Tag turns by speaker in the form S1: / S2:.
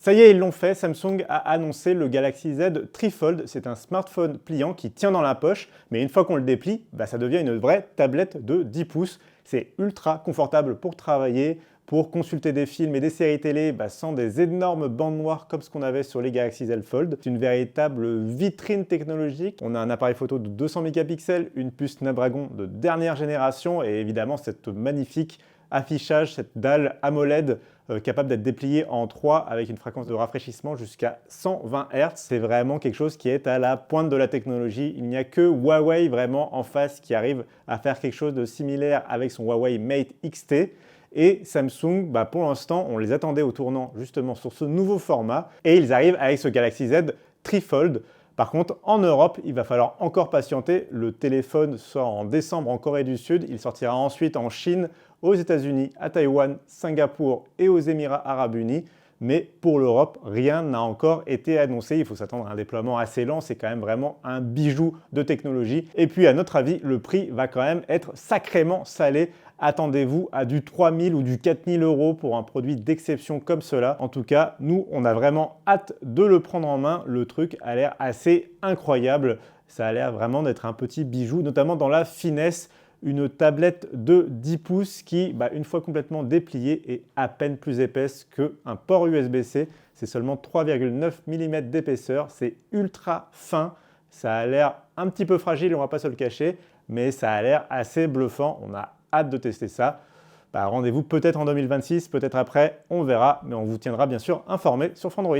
S1: Ça y est, ils l'ont fait, Samsung a annoncé le Galaxy Z Trifold. C'est un smartphone pliant qui tient dans la poche, mais une fois qu'on le déplie, ça devient une vraie tablette de 10 pouces. C'est ultra confortable pour travailler, pour consulter des films et des séries télé sans des énormes bandes noires comme ce qu'on avait sur les Galaxy Z Fold. C'est une véritable vitrine technologique. On a un appareil photo de 200 mégapixels, une puce Snapdragon de dernière génération et évidemment cette magnifique affichage, cette dalle AMOLED capable d'être dépliée en 3 avec une fréquence de rafraîchissement jusqu'à 120 Hz. C'est vraiment quelque chose qui est à la pointe de la technologie. Il n'y a que Huawei vraiment en face qui arrive à faire quelque chose de similaire avec son Huawei Mate XT. Et Samsung, pour l'instant, on les attendait au tournant justement sur ce nouveau format et ils arrivent avec ce Galaxy Z Trifold. Par contre, en Europe, il va falloir encore patienter. Le téléphone sort en décembre en Corée du Sud. Il sortira ensuite en Chine, aux États-Unis, à Taïwan, Singapour et aux Émirats Arabes Unis. Mais pour l'Europe, rien n'a encore été annoncé. Il faut s'attendre à un déploiement assez lent. C'est quand même vraiment un bijou de technologie. Et puis, à notre avis, le prix va quand même être sacrément salé. Attendez-vous à du 3 000 ou du 4 000 € pour un produit d'exception comme cela. En tout cas, nous, on a vraiment hâte de le prendre en main. Le truc a l'air assez incroyable. Ça a l'air vraiment d'être un petit bijou, notamment dans la finesse. Une tablette de 10 pouces qui, une fois complètement dépliée, est à peine plus épaisse qu'un port USB-C. C'est seulement 3,9 mm d'épaisseur. C'est ultra fin. Ça a l'air un petit peu fragile, on ne va pas se le cacher, mais ça a l'air assez bluffant. On a hâte de tester ça. Rendez-vous peut-être en 2026, peut-être après, on verra, mais on vous tiendra bien sûr informé sur Frandroid.